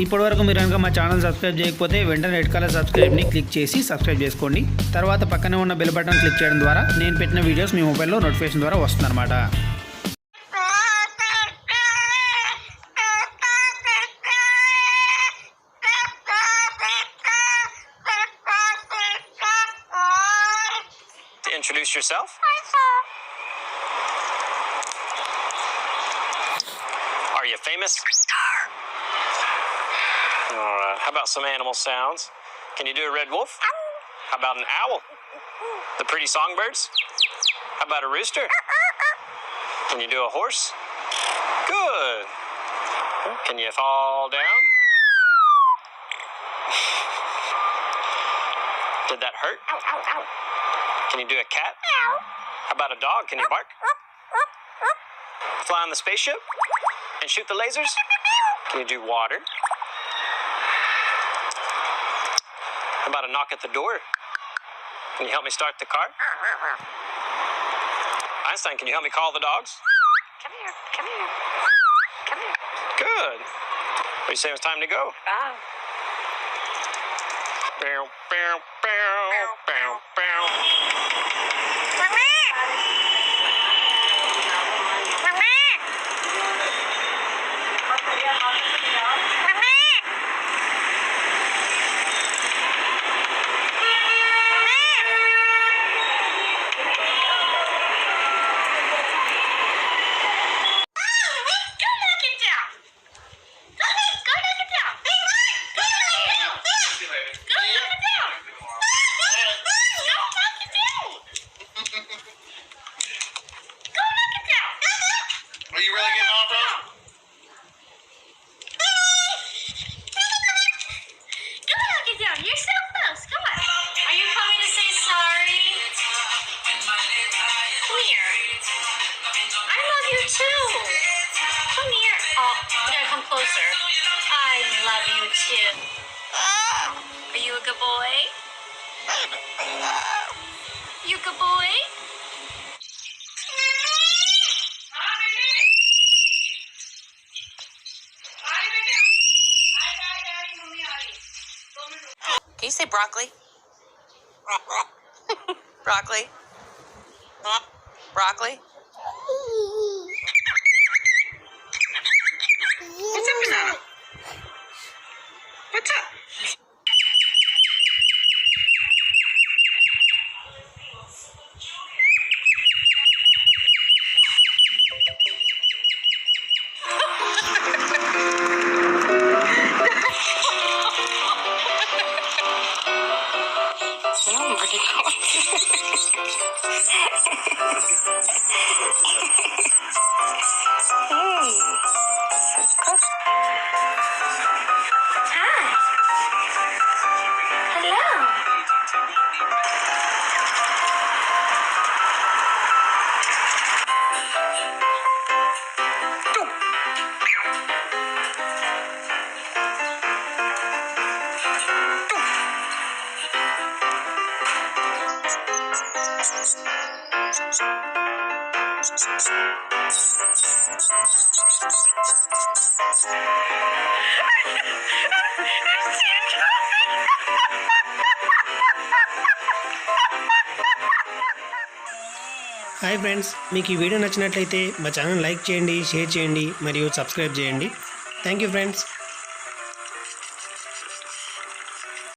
ఇప్పటివరకు మీరు కనుక మా ఛానల్ సబ్స్క్రైబ్ చేయకపోతే వెంటనే రెడ్ కలర్ సబ్స్క్రైబ్ని క్లిక్ చేసి సబ్స్క్రైబ్ చేసుకోండి. తర్వాత పక్కనే ఉన్న బెల్ బటన్ క్లిక్ చేయడం ద్వారా నేను పెట్టిన వీడియోస్ మీ మొబైల్లో నోటిఫికేషన్ ద్వారా వస్తుందన్నమాట. Introduce yourself. Are you famous? Alright, how about some animal sounds? Can you do a red wolf? How about an owl? The pretty songbirds? How about a rooster? Can you do a horse? Good. Can you fall down? Did that hurt? Can you do a cat? How about a dog? Can you bark? Fly on the spaceship and shoot the lasers? Can you do water? How about a knock at the door? Can you help me start the car? Einstein, can you help me call the dogs? Come here, come here, come here. Good. What are you saying it's time to go? Bow. Bow, bow, bow, bow, bow. Are you really getting off, bro? Go knock it down. You're so close. Come on. Are you coming to say sorry? Come here. I love you too. Come here. Oh, you gotta come closer. I love you too. Are you a good boy? You a good boy? Can you say broccoli? Broccoli? Broccoli? What's up, Banana? What's up? Hi friends, మీకు ఈ video నచ్చినట్లయితే మా channel like చేయండి, share చేయండి మరియు subscribe చేయండి. Thank you friends.